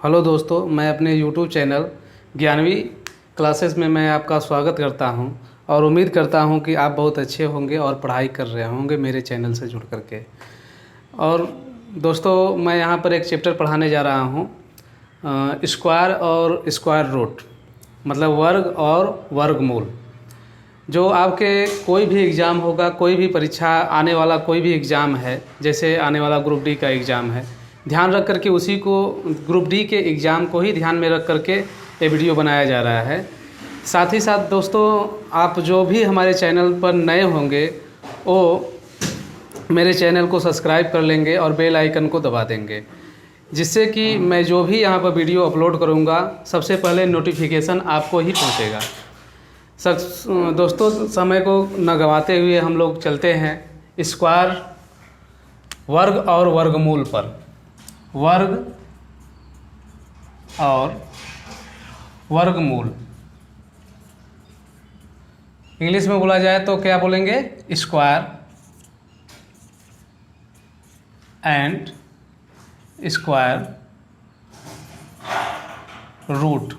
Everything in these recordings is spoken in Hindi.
हेलो दोस्तों, मैं अपने यूट्यूब चैनल ज्ञानवी क्लासेस में मैं आपका स्वागत करता हूं और उम्मीद करता हूं कि आप बहुत अच्छे होंगे और पढ़ाई कर रहे होंगे मेरे चैनल से जुड़ करके। और दोस्तों, मैं यहां पर एक चैप्टर पढ़ाने जा रहा हूं, स्क्वायर और स्क्वायर रूट, मतलब वर्ग और वर्गमूल। जो आपके कोई भी एग्ज़ाम होगा, कोई भी परीक्षा आने वाला कोई भी एग्ज़ाम है, जैसे आने वाला ग्रुप डी का एग्ज़ाम है, ध्यान रख करके उसी को, ग्रुप डी के एग्ज़ाम को ही ध्यान में रख करके ये वीडियो बनाया जा रहा है। साथ ही साथ दोस्तों, आप जो भी हमारे चैनल पर नए होंगे वो मेरे चैनल को सब्सक्राइब कर लेंगे और बेल आइकन को दबा देंगे, जिससे कि मैं जो भी यहाँ पर वीडियो अपलोड करूँगा सबसे पहले नोटिफिकेशन आपको ही पहुँचेगा। सर दोस्तों, समय को न गंवाते हुए हम लोग चलते हैं स्क्वायर, वर्ग और वर्गमूल पर। वर्ग और वर्गमूल इंग्लिश में बोला जाए तो क्या बोलेंगे? स्क्वायर एंड स्क्वायर रूट,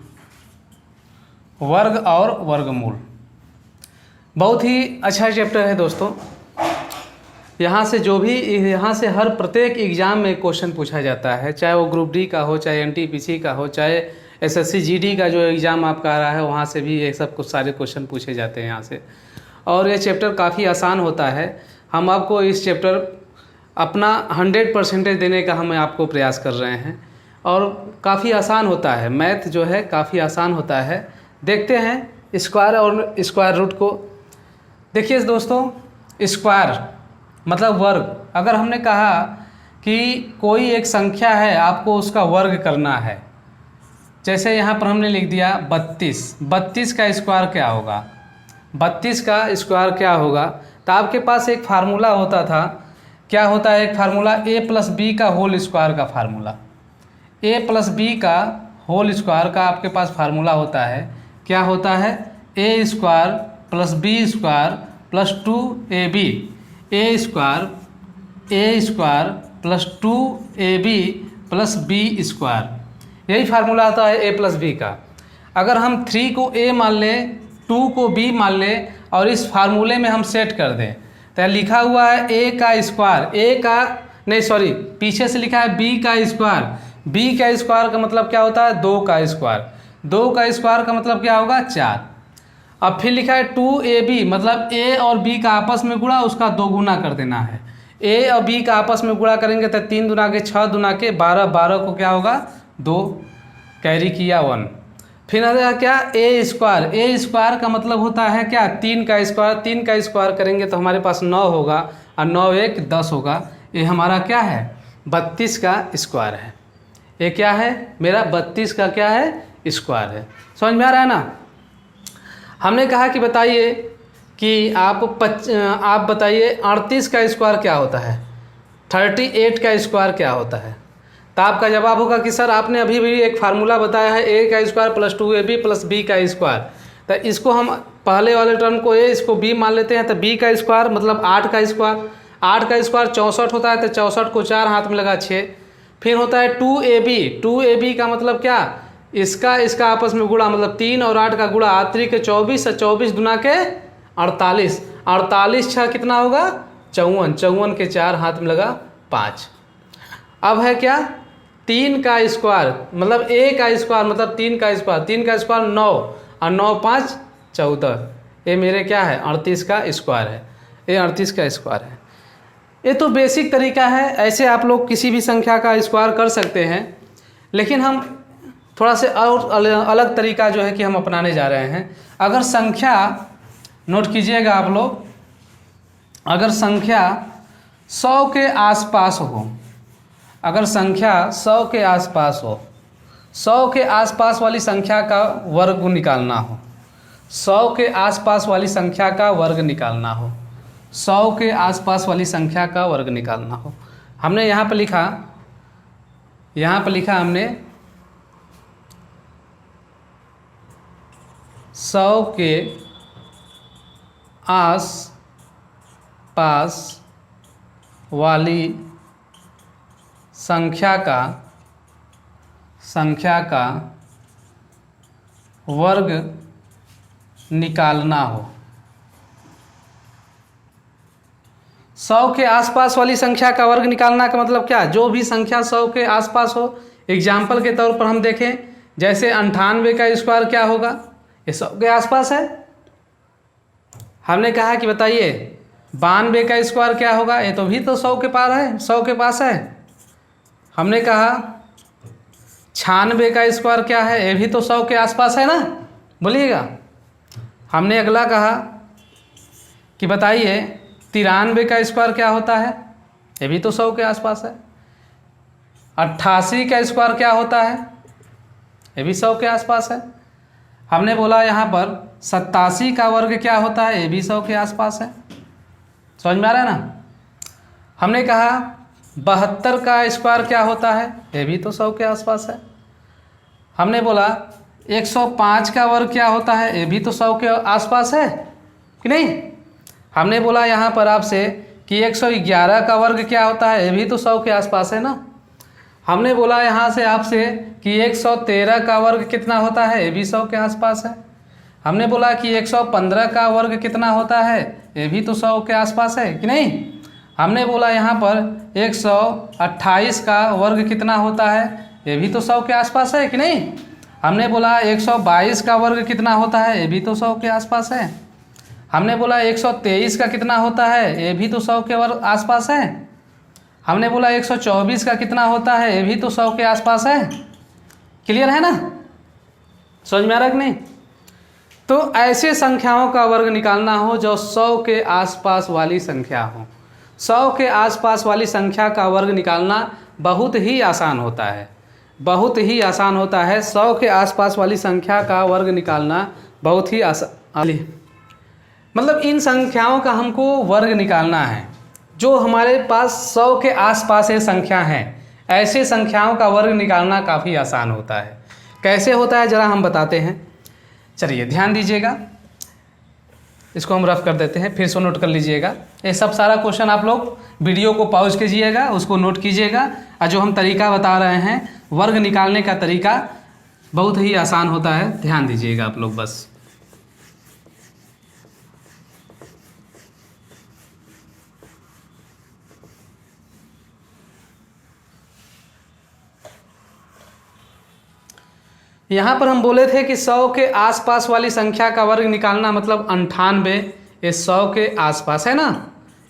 वर्ग और वर्गमूल। बहुत ही अच्छा चैप्टर है दोस्तों। यहाँ से हर प्रत्येक एग्ज़ाम में क्वेश्चन पूछा जाता है, चाहे वो ग्रुप डी का हो, चाहे एनटीपीसी का हो, चाहे एसएससी जीडी का जो एग्ज़ाम आपका आ रहा है वहाँ से भी ये सब कुछ सारे क्वेश्चन पूछे जाते हैं यहाँ से। और ये चैप्टर काफ़ी आसान होता है। हम आपको इस चैप्टर अपना 100% देने का हम आपको प्रयास कर रहे हैं और काफ़ी आसान होता है। मैथ जो है काफ़ी आसान होता है। देखते हैं स्क्वायर और स्क्वायर रूट को। देखिए दोस्तों, स्क्वायर मतलब वर्ग। अगर हमने कहा कि कोई एक संख्या है, आपको उसका वर्ग करना है, जैसे यहाँ पर हमने लिख दिया 32। 32 का स्क्वायर क्या होगा? 32 का स्क्वायर क्या होगा? तो आपके पास एक फार्मूला होता था। क्या होता है एक फार्मूला? a प्लस बी का होल स्क्वायर का फार्मूला। a प्लस बी का होल स्क्वायर का आपके पास फार्मूला होता है। क्या होता है? A square plus B square plus 2ab, A square plus 2ab plus B square. यही फार्मूला आता है ए प्लस बी का। अगर हम 3 को a मान लें, 2 को b मान लें और इस फार्मूले में हम सेट कर दें, तो लिखा हुआ है a का स्क्वायर, पीछे से लिखा है b का स्क्वायर। b का स्क्वायर का मतलब क्या होता है? 2 का स्क्वायर। 2 का स्क्वायर का मतलब क्या होगा? 4। अब फिर लिखा है 2ab, मतलब a और b का आपस में गुणा, उसका 2 गुना कर देना है। a और b का आपस में गुणा करेंगे तो 3 दूना के 6 दूना के 12, 12 को क्या होगा? 2, कैरी किया 1। फिर आ क्या? a स्क्वायर का मतलब होता है क्या? 3 का स्क्वायर। 3 का स्क्वायर करेंगे तो हमारे पास 9 होगा और 9 1 10 होगा। ये हमारा क्या है? 32 का स्क्वायर है। ये क्या है? मेरा 32 का क्या है? स्क्वायर है। समझ में आ रहा है ना? हमने कहा कि बताइए कि आप बताइए 38 का स्क्वायर क्या होता है? 38 का स्क्वायर क्या होता है? तो आपका जवाब होगा कि सर आपने अभी भी एक फार्मूला बताया है, a का square plus 2ab plus b का स्क्वायर। तो इसको हम पहले वाले टर्म को a, इसको b मान लेते हैं, तो b का स्क्वायर मतलब 8 का स्क्वायर। 8 का स्क्वायर 64 होता है, तो 64 को 4 हाथ में लगा 6। फिर होता है 2ab का मतलब क्या? इसका आपस में गुणा, मतलब 3 और 8 का गुणा, 3 के 24 और 24 दुना के 48। 48 छः कितना होगा? 54। 54 के 4 हाथ में लगा 5। अब है क्या? 3 का स्क्वायर मतलब a का स्क्वायर मतलब 3 का स्क्वायर। 3 का स्क्वायर 9 और 9 5 14। ये मेरे क्या है? 38 का स्क्वायर है। ये 38 का स्क्वायर है। ये तो बेसिक तरीका है। ऐसे आप लोग किसी भी संख्या का स्क्वायर कर सकते हैं, लेकिन हम थोड़ा से और अलग तरीका जो है कि हम अपनाने जा रहे हैं। अगर संख्या, नोट कीजिएगा आप लोग, अगर संख्या 100 के आसपास हो, अगर संख्या 100 के आसपास हो, 100 के आसपास वाली संख्या का वर्ग निकालना हो, 100 के आसपास वाली संख्या का वर्ग निकालना हो, 100 के आसपास वाली संख्या का वर्ग निकालना हो, हमने यहाँ पर लिखा हमने 100 के आस पास वाली संख्या का संख्या का वर्ग निकालना हो। 100 के आसपास वाली संख्या का वर्ग निकालना का मतलब क्या? जो भी संख्या 100 के आसपास हो। एग्जाम्पल के तौर पर हम देखें, जैसे 98 का स्क्वायर क्या होगा? ये 100 के आसपास है। हमने कहा कि बताइए 92 का स्क्वायर क्या होगा? ये तो भी तो 100 के पार है, 100 के पास है। हमने कहा 96 का स्क्वायर क्या है? ये भी तो 100 के आसपास है ना, बोलिएगा। हमने अगला कहा कि बताइए 93 का स्क्वायर क्या होता है? ये भी तो 100 के आसपास है। 88 का स्क्वायर क्या होता है? ये भी 100 के आसपास है। हमने बोला यहाँ पर 87 का वर्ग क्या होता है? ये भी 100 के आसपास है। समझ में आ रहा है ना? हमने कहा 72 का स्क्वायर क्या होता है? ये भी तो 100 के आसपास है। हमने बोला 105 का वर्ग क्या होता है? ये भी तो 100 के आसपास है कि नहीं? हमने बोला यहाँ पर आपसे कि 111 का वर्ग क्या होता है? ये भी तो 100 के आसपास है ना। हमने बोला यहाँ से आपसे कि 113 का वर्ग कितना होता है? ये भी 100 के आसपास है। हमने बोला कि 115 का वर्ग कितना होता है? ये भी तो 100 के आसपास है कि नहीं? हमने बोला यहाँ पर 128 का वर्ग कितना होता है? ये भी तो 100 के आसपास है कि नहीं? हमने बोला 122 का वर्ग कितना होता है? ये भी तो 100 के आसपास है। हमने बोला 123 का कितना होता है? ये भी तो 100 के वर्ग आसपास है। हमने बोला 124 का कितना होता है? ये भी तो 100 के आसपास है। क्लियर है ना? समझ में आ रहा है कि नहीं? तो ऐसे संख्याओं का वर्ग निकालना हो जो 100 के आसपास वाली संख्या हो। 100 के आसपास वाली संख्या का वर्ग निकालना बहुत ही आसान होता है, बहुत ही आसान होता है। 100 के आसपास वाली संख्या का वर्ग निकालना बहुत ही आसान, मतलब इन संख्याओं का हमको वर्ग निकालना है जो हमारे पास 100 के आसपास ये संख्या हैं। ऐसे संख्याओं का वर्ग निकालना काफ़ी आसान होता है। कैसे होता है ज़रा हम बताते हैं। चलिए ध्यान दीजिएगा, इसको हम रफ कर देते हैं, फिर से नोट कर लीजिएगा। ये सब सारा क्वेश्चन आप लोग वीडियो को पॉज कीजिएगा, उसको नोट कीजिएगा। और जो हम तरीका बता रहे हैं वर्ग निकालने का तरीका बहुत ही आसान होता है, ध्यान दीजिएगा आप लोग बस। यहाँ पर हम बोले थे कि 100 के आसपास वाली संख्या का वर्ग निकालना मतलब 98, ये 100 के आसपास है ना,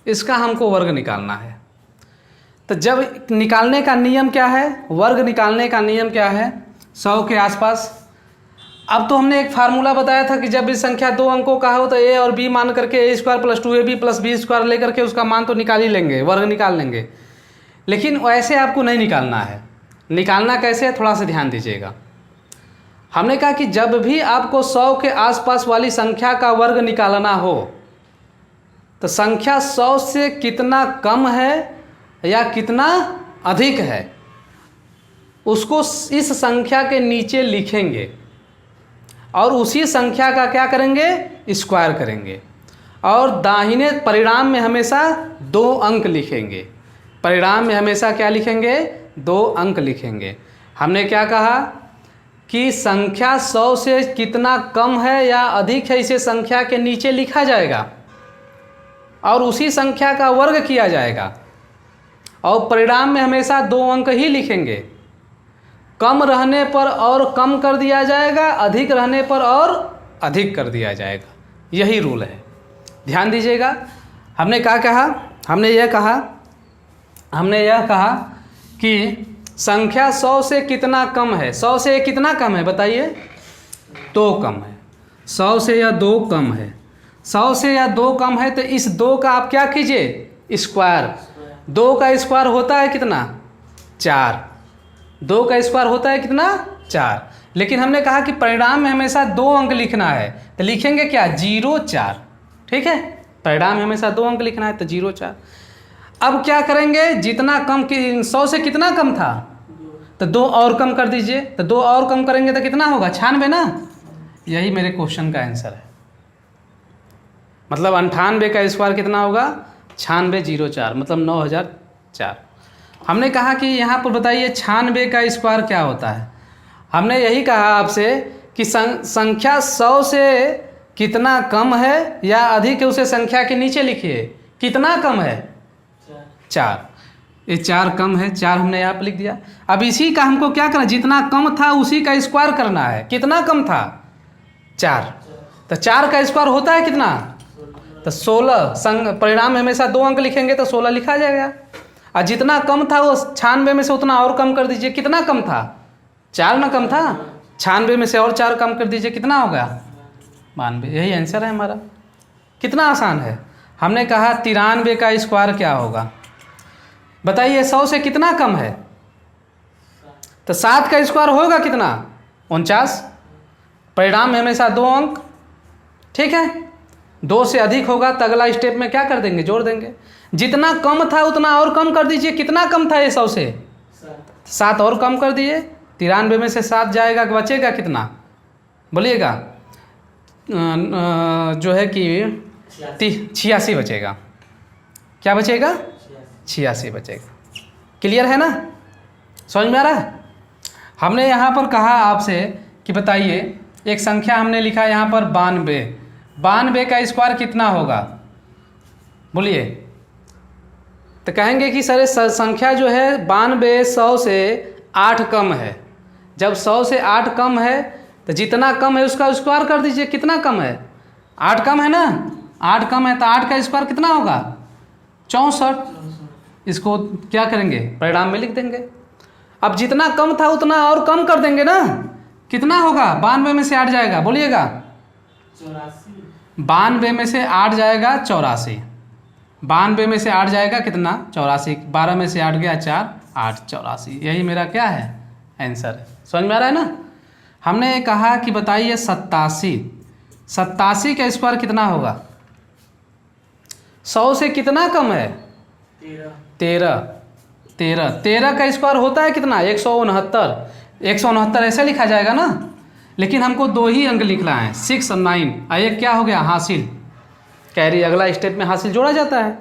इसका हमको वर्ग निकालना है। तो जब निकालने का नियम क्या है, वर्ग निकालने का नियम क्या है 100 के आसपास। अब तो हमने एक फार्मूला बताया था कि जब भी संख्या 2 अंकों का हो तो ए और बी मान करके A square plus 2ab plus B square लेकर के उसका मान तो निकाल ही लेंगे, वर्ग निकाल लेंगे। लेकिन वैसे आपको नहीं निकालना है। निकालना कैसे है थोड़ा सा ध्यान दीजिएगा। हमने कहा कि जब भी आपको 100 के आसपास वाली संख्या का वर्ग निकालना हो तो संख्या 100 से कितना कम है या कितना अधिक है उसको इस संख्या के नीचे लिखेंगे और उसी संख्या का क्या करेंगे, स्क्वायर करेंगे। और दाहिने परिणाम में हमेशा 2 अंक लिखेंगे। परिणाम में हमेशा क्या लिखेंगे, 2 अंक लिखेंगे। हमने क्या कहा कि संख्या 100 से कितना कम है या अधिक है इसे संख्या के नीचे लिखा जाएगा और उसी संख्या का वर्ग किया जाएगा। और परिणाम में हमेशा 2 अंक ही लिखेंगे। कम रहने पर और कम कर दिया जाएगा, अधिक रहने पर और अधिक कर दिया जाएगा। यही रूल है, ध्यान दीजिएगा। हमने क्या कहा, हमने यह कहा कि संख्या 100 से कितना कम है। 100 से कितना कम है बताइए, 2 कम है। 100 से या 2 कम है। 100 से या 2 कम है तो इस 2 का आप क्या कीजिए, स्क्वायर। 2 का स्क्वायर होता है कितना, 4। 2 का स्क्वायर होता है कितना, 4। लेकिन हमने कहा कि परिणाम में हमेशा 2 अंक लिखना है तो लिखेंगे क्या, 0 4। ठीक है, परिणाम में हमेशा 2 अंक लिखना है तो 0 4। अब क्या करेंगे, जितना कम कि 100 से कितना कम था तो 2 और कम कर दीजिए। तो 2 और कम करेंगे तो कितना होगा, 96 ना। यही मेरे क्वेश्चन का आंसर है। मतलब 98 का स्क्वायर कितना होगा, 96 0 4 मतलब 9004। हमने कहा कि यहाँ पर बताइए 96 का स्क्वायर क्या होता है। हमने यही कहा आपसे कि संख्या 100 से कितना कम है या अधिक है उसे संख्या के नीचे लिखिए। कितना कम है? 4। ये 4 कम है, 4 हमने यहाँ पर लिख दिया। अब इसी का हमको क्या करना, जितना कम था उसी का स्क्वायर करना है। कितना कम था? 4। तो 4 का स्क्वायर होता है कितना? तो 16। परिणाम में हमेशा 2 अंक लिखेंगे तो 16 लिखा जाएगा। और जितना कम था वो 96 में से उतना और कम कर दीजिए। कितना कम था? 4 ना कम था, 96 में से और 4 कम कर दीजिए, कितना होगा? 92। यही आंसर है हमारा। कितना आसान है। हमने कहा 93 का स्क्वायर क्या होगा, बताइए। 100 से कितना कम है? तो 7 का स्क्वायर होगा कितना? 49। परिणाम में हमेशा 2 अंक, ठीक है। 2 से अधिक होगा तो अगला स्टेप में क्या कर देंगे? जोड़ देंगे। जितना कम था उतना और कम कर दीजिए। कितना कम था ये 100 से? 7 और कम कर दिए। 93 में से 7 जाएगा, बचेगा कितना बोलिएगा? जो है कि 86 बचेगा। क्या बचेगा? 86 बचेगा। क्लियर है ना? समझ में आ रहा है? हमने यहाँ पर कहा आपसे कि बताइए, एक संख्या हमने लिखा यहाँ पर 92। 92 का स्क्वायर कितना होगा बोलिए? तो कहेंगे कि सर संख्या जो है 92 100 से 8 कम है। जब 100 से 8 कम है तो जितना कम है उसका स्क्वायर कर दीजिए। कितना कम है? 8 कम है ना? 8 कम है तो 8 का स्क्वायर कितना होगा? 64। इसको क्या करेंगे? परिणाम में लिख देंगे। अब जितना कम था उतना और कम कर देंगे ना। कितना होगा? 92 में से 8 जाएगा, बोलिएगा? 92 में से 8 जाएगा 84। 92 में से 8 जाएगा कितना? 84। 12 में से 8 गया 4, 8 84। यही मेरा क्या है? आंसर है। समझ में आ रहा है ना? हमने कहा कि बताइए 87। 87 का स्क्वायर कितना होगा? 100 से कितना कम है? 13। 13 का स्क्वायर होता है कितना? 169। 169 ऐसे लिखा जाएगा ना, लेकिन हमको 2 ही अंक लिखना है, 6 और 9। एक क्या हो गया? हासिल, कैरी। अगला स्टेप में हासिल जोड़ा जाता है।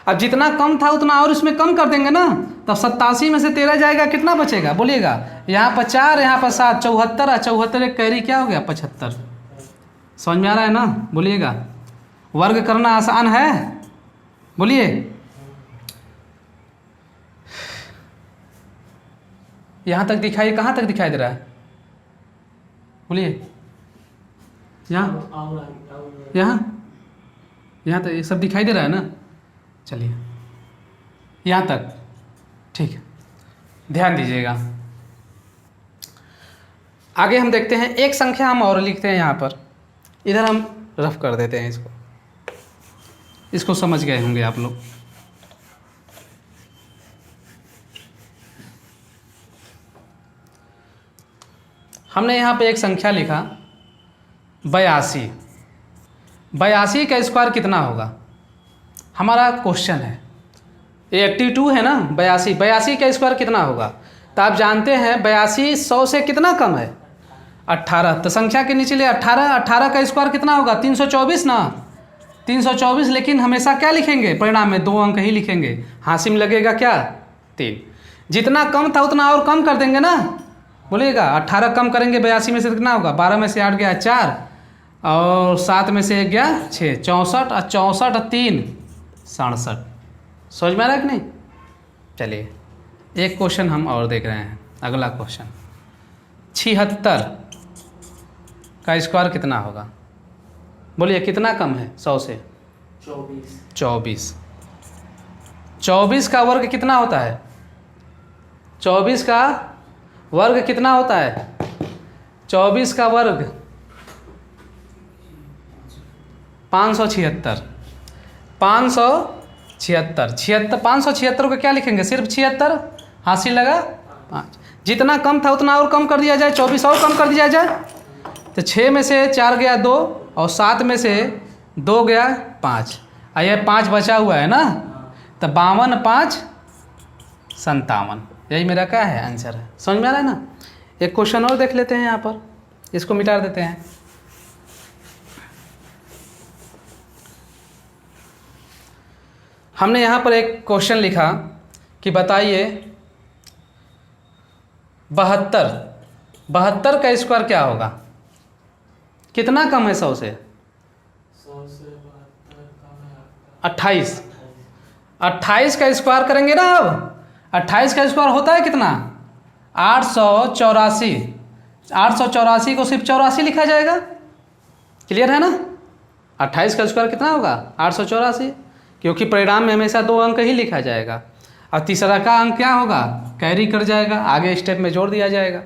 अब जितना कम था उतना और इसमें कम कर देंगे ना, तब 87 में से 13 जाएगा, कितना बचेगा बोलिएगा? यहाँ पर 4, यहाँ पर 7, 74। 74 एक कैरी क्या हो गया? 75। समझ में आ रहा है ना? बोलिएगा। वर्ग करना आसान है, बोलिए। यहाँ तक दिखाई, कहाँ तक दिखाई दे रहा है बोलिए? यहाँ तक ये सब दिखाई दे रहा है ना? चलिए यहाँ तक ठीक है, ध्यान दीजिएगा। आगे हम देखते हैं, एक संख्या हम और लिखते हैं यहाँ पर। इधर हम रफ कर देते हैं इसको समझ गए होंगे आप लोग। हमने यहाँ पे एक संख्या लिखा 82। 82 का स्क्वायर कितना होगा? हमारा क्वेश्चन है। 82 है ना, 82 का स्क्वायर कितना होगा? तो आप जानते हैं 82 100 से कितना कम है? 18। तो संख्या के नीचे ले 18 का स्क्वायर कितना होगा? 324 ना, 324। लेकिन हमेशा क्या लिखेंगे? परिणाम में 2 अंक ही लिखेंगे। हासिल में लगेगा क्या? 3। जितना कम था उतना और कम कर देंगे ना, बोलिएगा। 18 कम करेंगे 82 में से कितना होगा? 12 में से 8 गया 4 और 7 में से 1 गया 6, 64। और 64 और 3 67। समझ में आ रहा है कि नहीं? चलिए एक क्वेश्चन हम और देख रहे हैं। अगला क्वेश्चन, 76 का स्क्वायर कितना होगा? बोलिए कितना कम है 100 से? 24। 24 का वर्ग कितना होता है? 24 का वर्ग कितना होता है? 24 का वर्ग 576। 576 को क्या लिखेंगे? सिर्फ 76। हासिल लगा 5। जितना कम था उतना और कम कर दिया जाए, 24 और कम कर दिया जाए। तो 6 में से 4 गया 2 और 7 में से 2 गया 5 और यह 5 बचा हुआ है ना, तो 52 5 57। यही मेरा क्या है? आंसर है। समझ में आ रहा है ना? एक क्वेश्चन और देख लेते हैं यहाँ पर, इसको मिटा देते हैं। हमने यहाँ पर एक क्वेश्चन लिखा कि बताइए 72 72 का स्क्वायर क्या होगा? कितना कम है 100 से? 28। 28 का स्क्वायर करेंगे ना अब। 28 का स्क्वायर होता है कितना? 884। 884 को सिर्फ 84 लिखा जाएगा। क्लियर है ना? 28 का स्क्वायर कितना होगा? 884, क्योंकि परिणाम में हमेशा 2 अंक ही लिखा जाएगा। और तीसरा का अंक क्या होगा? कैरी कर जाएगा, आगे स्टेप में जोड़ दिया जाएगा।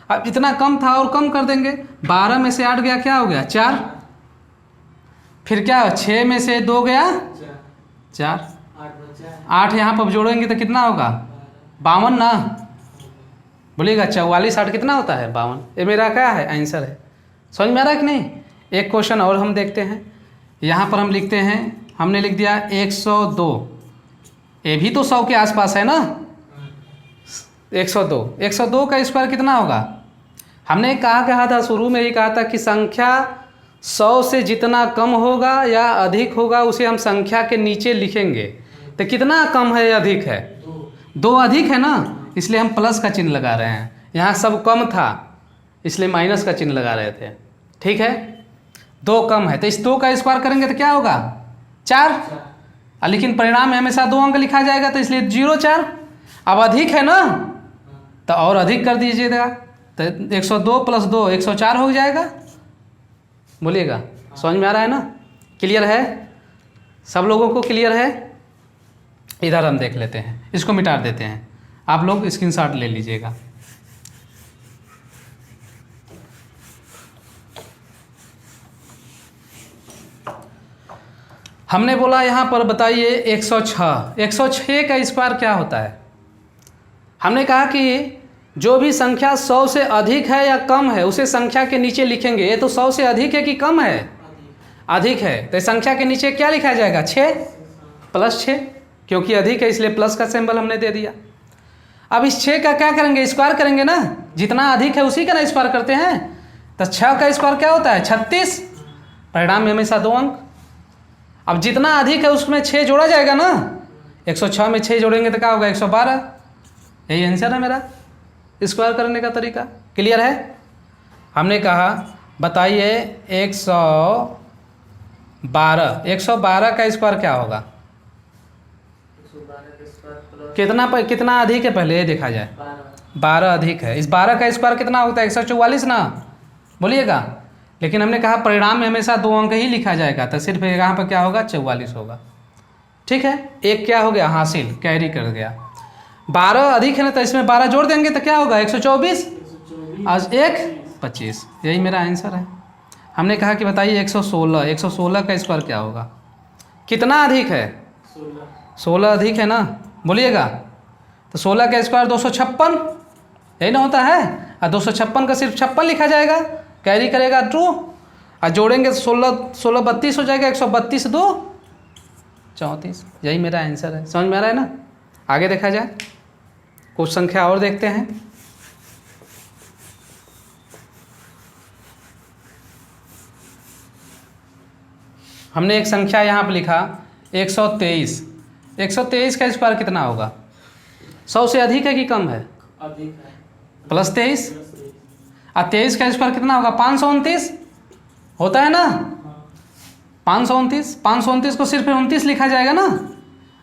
अब इतना कम था और कम कर देंगे। 12 में से 8 गया, क्या हो गया? 4। फिर क्या? 6 में से 2 गया 4। 8 यहाँ पर जोड़ेंगे तो कितना होगा? 52 ना। बोलिएगा 44 8 कितना होता है? 52। ये मेरा क्या है? आंसर है। समझ में आ रहा है कि नहीं? एक क्वेश्चन और हम देखते हैं। यहाँ पर हम लिखते हैं, हमने लिख दिया 102। ये भी तो 100 के आसपास है ना। 102। 102 का स्क्वायर कितना होगा? हमने कहा था शुरू में ही कहा था कि संख्या 100 से जितना कम होगा या अधिक होगा उसे हम संख्या के नीचे लिखेंगे। तो कितना कम है या अधिक है? 2 अधिक है ना, इसलिए हम प्लस का चिन्ह लगा रहे हैं। यहाँ सब कम था इसलिए माइनस का चिन्ह लगा रहे थे। ठीक है, 2 कम है तो इस 2 का स्क्वायर करेंगे तो क्या होगा? 4। लेकिन परिणाम में हमेशा 2 अंक लिखा जाएगा तो इसलिए 0 4। अब अधिक है ना तो और अधिक कर दीजिएगा, तो 102 + 2 104 हो जाएगा। बोलिएगा समझ में आ रहा है ना? क्लियर है? सब लोगों को क्लियर है? इधर हम देख लेते हैं, इसको मिटा देते हैं। आप लोग स्क्रीनशॉट ले लीजिएगा। हमने बोला यहाँ पर बताइए 106। 106 का स्क्वायर क्या होता है? हमने कहा कि जो भी संख्या 100 से अधिक है या कम है उसे संख्या के नीचे लिखेंगे। ये तो 100 से अधिक है कि कम है? अधिक है, तो संख्या के नीचे क्या लिखा जाएगा? 6 + 6, क्योंकि अधिक है इसलिए प्लस का सिंबल हमने दे दिया। अब इस 6 का क्या करेंगे? स्क्वायर करेंगे ना। जितना अधिक है उसी का ना स्क्वायर करते हैं। तो 6 का स्क्वायर क्या होता है? 36। परिणाम में हमेशा 2 अंक। अब जितना अधिक है उसमें 6 जोड़ा जाएगा ना। 106 में 6 जोड़ेंगे तो क्या होगा? 112। यही आंसर है मेरा स्क्वायर करने का तरीका। क्लियर है? हमने कहा बताइए 112। 112 का स्क्वायर क्या होगा? कितना अधिक है पहले ये देखा जाए। 12 अधिक है। इस 12 का स्क्वायर कितना होता है? 144 ना। बोलिएगा। लेकिन हमने कहा परिणाम में हमेशा 2 अंक ही लिखा जाएगा, तो सिर्फ यहाँ पर क्या होगा? 44 होगा। ठीक है, एक क्या हो गया? हासिल, कैरी कर गया। 12 अधिक है ना, तो इसमें 12 जोड़ देंगे तो क्या होगा? 124 आज 1 25। यही मेरा आंसर है। हमने कहा कि बताइए 116। 116 का स्क्वायर क्या होगा? कितना अधिक है? 16 अधिक है ना। बोलिएगा। तो 16 का स्क्वायर 256, यही ना होता है। और 256 का सिर्फ 56 लिखा जाएगा, कैरी करेगा ट्रू। और जोड़ेंगे 16 16 32 हो जाएगा। 132 2 34। यही मेरा आंसर है। समझ में आ रहा है ना? आगे देखा जाए, कुछ संख्या और देखते हैं। हमने एक संख्या यहाँ पर लिखा 123। 123 का स्क्वायर कितना होगा? 100 से अधिक है कि कम है? अधिक है। +23। और 23 का स्क्वायर कितना होगा? 529 होता है ना। 529। 529 को सिर्फ 29 लिखा जाएगा ना।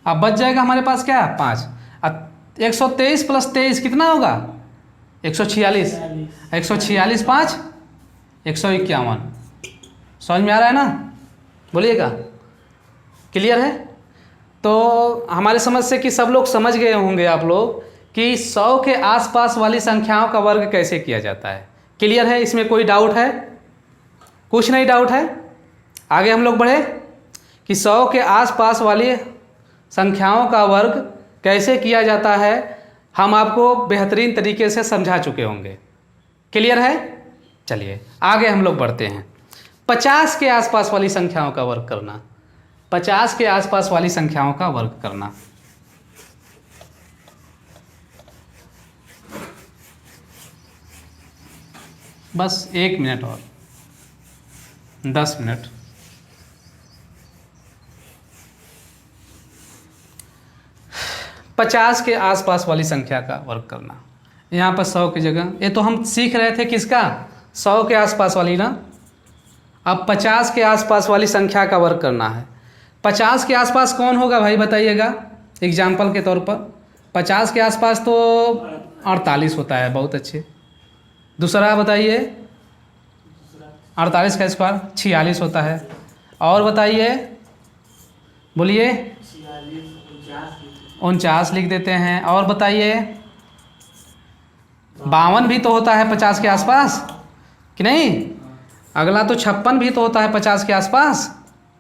अब बच जाएगा हमारे पास क्या? 5। 123 + 23 कितना होगा? 146। 146 5 151। समझ में आ रहा है ना? बोलिएगा। क्लियर है? तो हमारे समझ से कि सब लोग समझ गए होंगे आप लोग कि 100 के आसपास वाली संख्याओं का वर्ग कैसे किया जाता है। क्लियर है? इसमें कोई डाउट है? कुछ नहीं डाउट है? आगे हम लोग बढ़े कि 100 के आसपास वाली संख्याओं का वर्ग कैसे किया जाता है, हम आपको बेहतरीन तरीके से समझा चुके होंगे। क्लियर है? चलिए आगे हम लोग बढ़ते हैं। 50 के आसपास वाली संख्याओं का वर्ग करना। 50 के आसपास वाली संख्याओं का वर्ग करना। बस 1 मिनट और 10 मिनट। पचास के आसपास वाली संख्या का वर्ग करना। यहाँ पर 100 की जगह, ये तो हम सीख रहे थे किसका, 100 के आसपास वाली ना। अब 50 के आसपास वाली संख्या का वर्ग करना है। 50 के आसपास कौन होगा भाई बताइएगा, एग्जाम्पल के तौर पर। 50 के आसपास तो 48 होता है, बहुत अच्छे। दूसरा बताइए, 48 का स्क्वायर 46 होता है। और बताइए, बोलिए। 49 लिख देते हैं। और बताइए, 52 भी तो होता है 50 के आसपास कि नहीं। अगला तो 56 भी तो होता है 50 के आसपास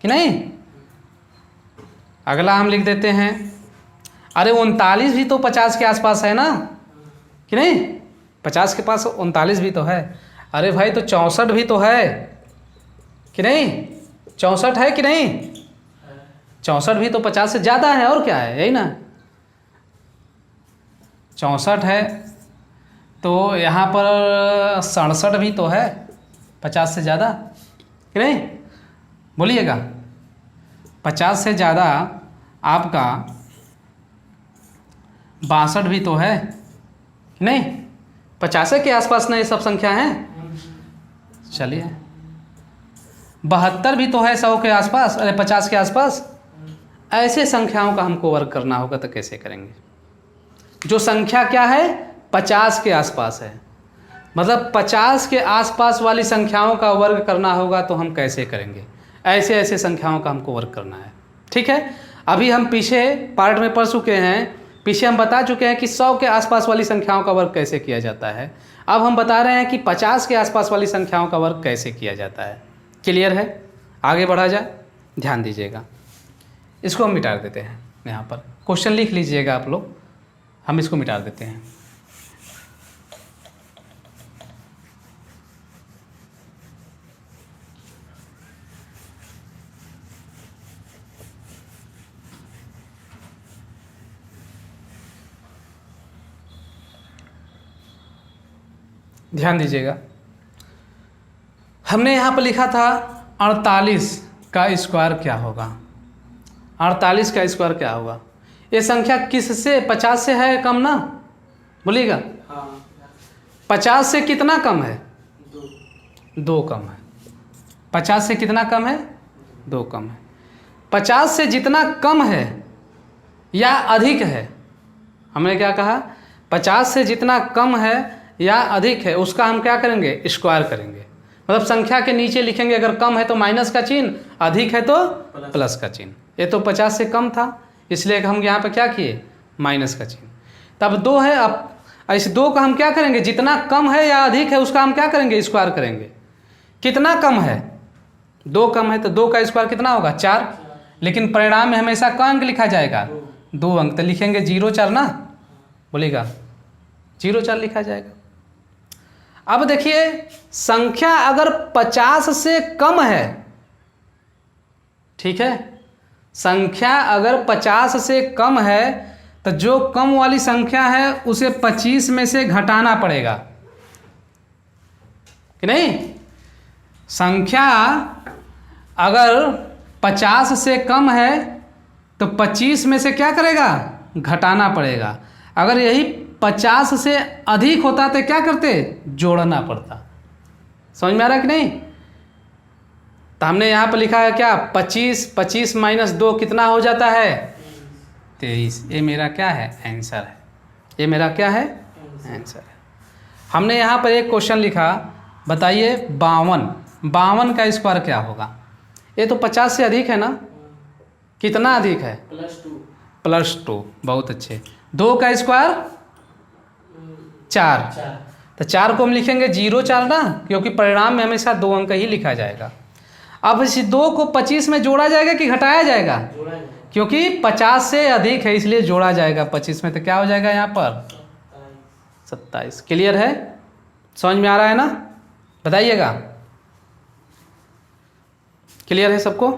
कि नहीं। अगला हम लिख देते हैं, अरे 39 भी तो 50 के आसपास है ना कि नहीं। 50 के पास 39 भी तो है। अरे भाई तो 64 भी तो है कि नहीं। 64 है कि नहीं। 64 भी तो 50 से ज़्यादा है, और क्या है, यही ना। 64 है तो यहाँ पर 67 भी तो है 50 से ज़्यादा कि नहीं। बोलिएगा, 50 से ज़्यादा आपका 62 भी तो है कि नहीं। 50 के आसपास ना ये सब संख्या हैं। चलिए, 72 भी तो है 100 के आसपास, अरे 50 के आसपास। ऐसे संख्याओं का हमको वर्ग करना होगा तो कैसे करेंगे। जो संख्या क्या है, 50 के आसपास है, मतलब 50 के आसपास वाली संख्याओं का वर्ग करना होगा तो हम कैसे करेंगे। ऐसे ऐसे संख्याओं का हमको वर्ग करना है, ठीक है। अभी हम पीछे पार्ट में पढ़ चुके हैं, पीछे हम बता चुके हैं कि 100 के आसपास वाली संख्याओं का वर्ग कैसे किया जाता है। अब हम बता रहे हैं कि 50 के आसपास वाली संख्याओं का वर्ग कैसे किया जाता है। क्लियर है, आगे बढ़ा जाए, ध्यान दीजिएगा। इसको हम मिटा देते हैं, यहाँ पर क्वेश्चन लिख लीजिएगा आप लोग, हम इसको मिटा देते हैं। ध्यान दीजिएगा, हमने यहाँ पर लिखा था 48 का स्क्वायर क्या होगा। 48 का स्क्वायर क्या होगा। ये संख्या किससे, 50 से है कम ना, बोलिएगा। 50 से कितना कम है, 2 कम है। 50 से कितना कम है, 2 कम है। 50 से जितना कम है या अधिक है, हमने क्या कहा, 50 से जितना कम है या अधिक है उसका हम क्या करेंगे, स्क्वायर करेंगे। मतलब संख्या के नीचे लिखेंगे, अगर कम है तो माइनस का चिन्ह, अधिक है तो प्लस का चिन्ह। ये तो 50 से कम था, इसलिए हम यहाँ पे क्या किए, माइनस का चिन्ह। तब 2 है, अब इस 2 का हम क्या करेंगे, जितना कम है या अधिक है उसका हम क्या करेंगे, स्क्वायर करेंगे। कितना कम है, 2 कम है तो 2 का स्क्वायर कितना होगा, 4। लेकिन परिणाम में हमेशा क्या अंक लिखा जाएगा, 2 अंक, तो लिखेंगे 0 4 ना, बोलेगा 0 4 लिखा जाएगा। अब देखिए, संख्या अगर 50 से कम है, ठीक है, संख्या अगर 50 से कम है तो जो कम वाली संख्या है उसे 25 में से घटाना पड़ेगा कि नहीं। संख्या अगर 50 से कम है तो 25 में से क्या करेगा, घटाना पड़ेगा। अगर यही 50 से अधिक होता तो क्या करते, जोड़ना पड़ता। समझ में आ रहा है कि नहीं। तो हमने यहाँ पर लिखा है क्या, 25 माइनस 2 कितना हो जाता है, 23। ये मेरा क्या है, आंसर है। ये मेरा क्या है, आंसर है। हमने यहाँ पर एक क्वेश्चन लिखा, बताइए 52 का स्क्वायर क्या होगा। ये तो 50 से अधिक है ना, कितना अधिक है, +2। बहुत अच्छे। 2 का स्क्वायर 4, तो 4 को हम लिखेंगे 0 4 ना, क्योंकि परिणाम में हमेशा 2 अंक ही लिखा जाएगा। अब इस 2 को 25 में जोड़ा जाएगा कि घटाया जाएगा, क्योंकि 50 से अधिक है इसलिए जोड़ा जाएगा 25 में, तो क्या हो जाएगा यहाँ पर 27। क्लियर है, समझ में आ रहा है ना, बताइएगा। क्लियर है सबको।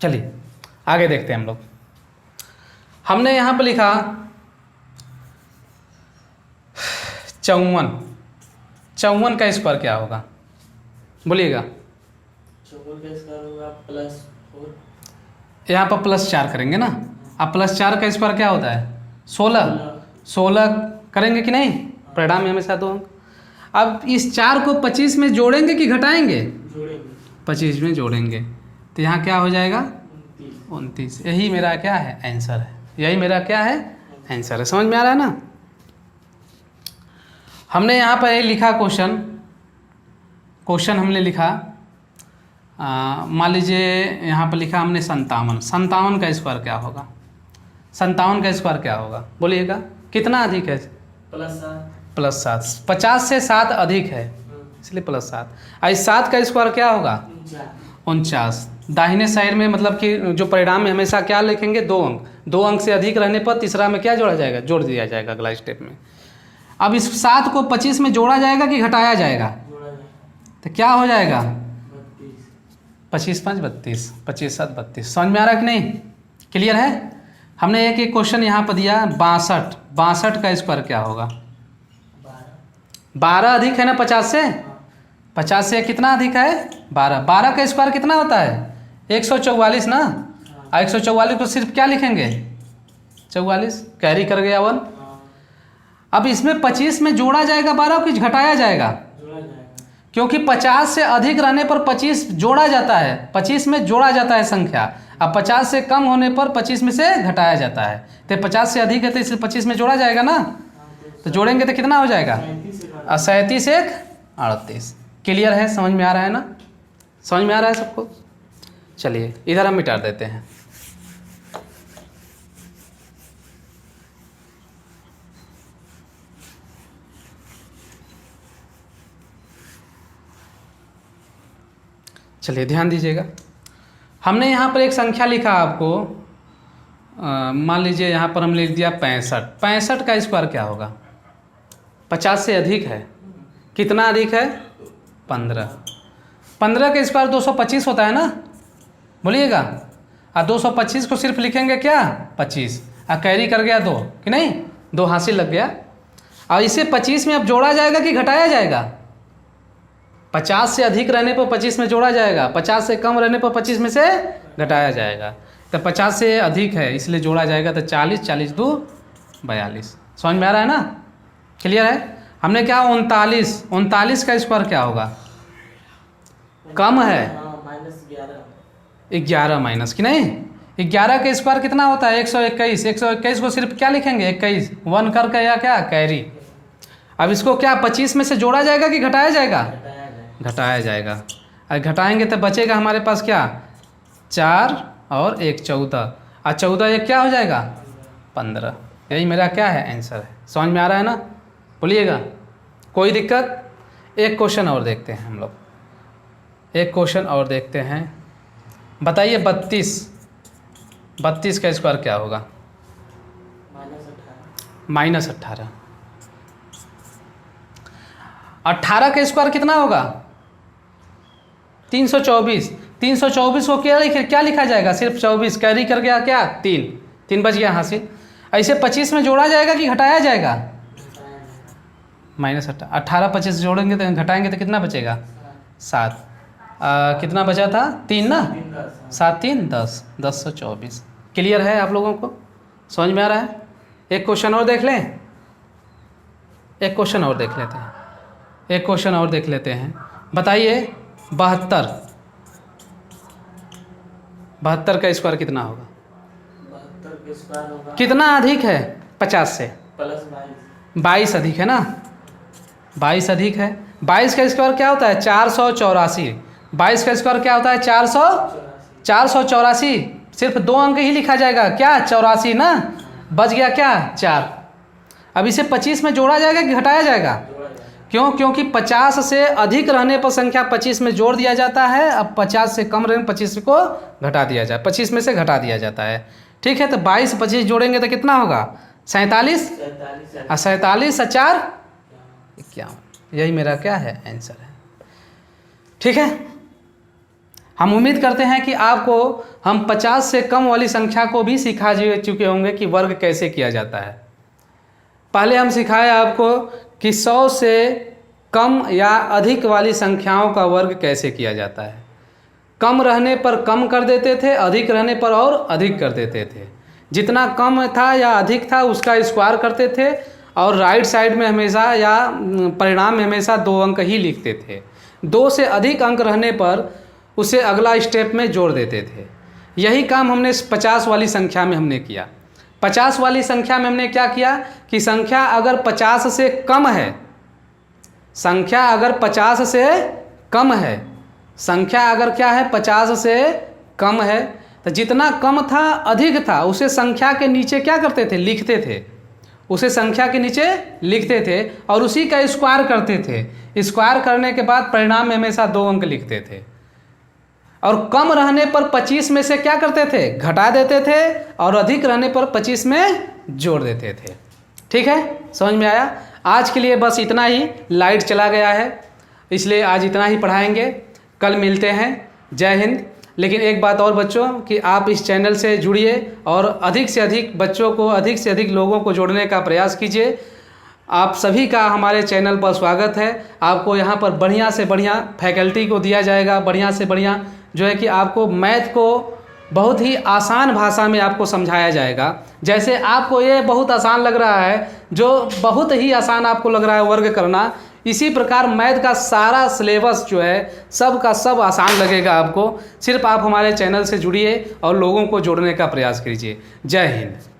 चलिए आगे देखते हैं हम लोग। हमने यहाँ पर लिखा 54 54 का स्क्वायर क्या होगा, बोलिएगा। 54 का स्क्वायर होगा +4। यहाँ पर +4 करेंगे ना। अब +4 का स्क्वायर क्या होता है 16 करेंगे कि नहीं, परिणाम में हमेशा 2 अंक। अब इस 4 को 25 में जोड़ेंगे कि घटाएंगे, जोड़ेंगे 25 में जोड़ेंगे, तो यहाँ क्या हो जाएगा 29। 29। यही मेरा क्या है आंसर है, यही मेरा क्या है आंसर है। समझ में आ रहा है ना। हमने यहाँ पर लिखा क्वेश्चन हमने लिखा, मान लीजिए यहाँ पर लिखा हमने 57 का स्क्वायर क्या होगा, 57 का स्क्वायर क्या होगा, बोलिएगा। कितना अधिक है, +7। +7। 50 से 7 अधिक है इसलिए +7। और 7 का स्क्वायर क्या होगा 49। दाहिने साइड में मतलब कि जो परिणाम में हमेशा क्या लिखेंगे 2 अंक, 2 अंक से अधिक रहने पर तीसरा में क्या जोड़ा जाएगा, जोड़ दिया जाएगा अगला स्टेप में। अब इस 7 को 25 में जोड़ा जाएगा कि घटाया जाएगा, तो क्या हो जाएगा 25 5 32, 25 7 32। समझ में आ रहा है कि नहीं, क्लियर है। हमने एक क्वेश्चन यहाँ पर दिया 62 का स्क्वायर क्या होगा, 12 अधिक है ना 50 से, 50 से कितना अधिक है 12 का स्क्वायर कितना होता है 144 ना। 144 को सिर्फ क्या लिखेंगे 44, कैरी कर गया 1। अब इसमें 25 में जोड़ा जाएगा 12 कि घटाया जाएगा, क्योंकि 50 से अधिक रहने पर 25 जोड़ा जाता है, 25 में जोड़ा जाता है संख्या। अब 50 से कम होने पर 25 में से घटाया जाता है, तो 50 से अधिक है तो इसलिए 25 में जोड़ा जाएगा ना, तो जोड़ेंगे तो कितना हो जाएगा 37 1 38। क्लियर है, समझ में आ रहा है ना, समझ में आ रहा है सबको। चलिए इधर हम मिटा देते हैं। चलिए ध्यान दीजिएगा, हमने यहाँ पर एक संख्या लिखा आपको, मान लीजिए यहाँ पर हम लिख दिया 65 का स्क्वायर क्या होगा, 50 से अधिक है, कितना अधिक है 15 का स्क्वायर 225 होता है ना, बोलिएगा। और 225 को सिर्फ लिखेंगे क्या 25, और कैरी कर गया 2 कि नहीं, 2 हासिल लग गया। और इसे 25 में अब जोड़ा जाएगा कि घटाया जाएगा, 50 से अधिक रहने पर 25 में जोड़ा जाएगा, 50 से कम रहने पर 25 में से घटाया जाएगा। तो 50 से अधिक है इसलिए जोड़ा जाएगा, तो 40 40 2 42। समझ में आ रहा है ना, क्लियर है। हमने क्या 39 का स्क्वायर क्या होगा, कम है -11 माइनस कि नहीं, 11 का स्क्वायर कितना होता है 121। 121 को सिर्फ क्या लिखेंगे 21, 1 करके या क्या कैरी। अब इसको क्या 25 में से जोड़ा जाएगा कि घटाया जाएगा, घटाया जाएगा। और घटाएंगे तो बचेगा हमारे पास क्या 4 और 1 14, और 14 1 क्या हो जाएगा 15। यही मेरा क्या है आंसर है। समझ में आ रहा है ना, बोलिएगा कोई दिक्कत। एक क्वेश्चन और देखते हैं हम लोग, एक क्वेश्चन और देखते हैं। बताइए 32 का स्क्वायर क्या होगा -18। 18 का स्क्वायर कितना होगा 324। 324 को क्या लिखा जाएगा, सिर्फ 24, कैरी कर गया क्या 3 बच गया हासिल। ऐसे 25 में जोड़ा जाएगा कि घटाया जाएगा, -18 25 जोड़ेंगे तो घटाएंगे तो कितना बचेगा 7। कितना बचा था 3 ना, 7 3 10, 1024। क्लियर है आप लोगों को, समझ में आ रहा है। एक क्वेश्चन और देख लें, एक क्वेश्चन और देख लेते हैं, एक क्वेश्चन और देख लेते हैं। बताइए 72 का स्क्वायर कितना होगा, 72 का स्क्वायर होगा कितना अधिक है 50 से, +22 अधिक है ना, 22 अधिक है। 22 का स्क्वायर क्या होता है 484। 22 का स्क्वायर क्या होता है 484। सिर्फ 2 अंक ही लिखा जाएगा क्या 84 ना, बच गया क्या 4। अब इसे 25 में जोड़ा जाएगा कि घटाया जाएगा, क्यों, क्योंकि 50 से अधिक रहने पर संख्या 25 में जोड़ दिया जाता है। अब 50 से कम रहने 25 को घटा दिया जाए, 25 में से घटा दिया जाता है। ठीक है, तो 22 25 जोड़ेंगे तो कितना होगा 47, और 47 और 4 51। यही मेरा क्या है आंसर है। ठीक है, हम उम्मीद करते हैं कि आपको हम 50 से कम वाली संख्या को भी सिखा चुके होंगे कि वर्ग कैसे किया जाता है। पहले हम सिखाए आपको कि 100 से कम या अधिक वाली संख्याओं का वर्ग कैसे किया जाता है। कम रहने पर कम कर देते थे, अधिक रहने पर और अधिक कर देते थे। जितना कम था या अधिक था उसका स्क्वायर करते थे और राइट साइड में हमेशा या परिणाम में हमेशा 2 अंक ही लिखते थे। 2 से अधिक अंक रहने पर उसे अगला स्टेप में जोड़ देते थे। यही काम हमने 50 वाली संख्या में हमने किया। 50 वाली संख्या में हमने क्या किया कि संख्या अगर 50 से कम है, संख्या अगर 50 से कम है, संख्या अगर क्या है 50 से कम है, तो जितना कम था अधिक था उसे संख्या के नीचे क्या करते थे, लिखते थे। उसे संख्या के नीचे लिखते थे और उसी का स्क्वायर करते थे। स्क्वायर करने के बाद परिणाम में हमेशा 2 अंक लिखते थे। और कम रहने पर 25 में से क्या करते थे, घटा देते थे और अधिक रहने पर 25 में जोड़ देते थे। ठीक है, समझ में आया। आज के लिए बस इतना ही। लाइट चला गया है इसलिए आज इतना ही पढ़ाएंगे। कल मिलते हैं। जय हिंद। लेकिन एक बात और बच्चों कि आप इस चैनल से जुड़िए और अधिक से अधिक बच्चों को, अधिक से अधिक लोगों को जोड़ने का प्रयास कीजिए। आप सभी का हमारे चैनल पर स्वागत है। आपको यहाँ पर बढ़िया से बढ़िया फैकल्टी को दिया जाएगा, बढ़िया से बढ़िया जो है कि आपको मैथ को बहुत ही आसान भाषा में आपको समझाया जाएगा। जैसे आपको ये बहुत आसान लग रहा है, जो बहुत ही आसान आपको लग रहा है वर्ग करना, इसी प्रकार मैथ का सारा सिलेबस जो है सब का सब आसान लगेगा आपको। सिर्फ आप हमारे चैनल से जुड़िए और लोगों को जोड़ने का प्रयास कीजिए। जय हिंद।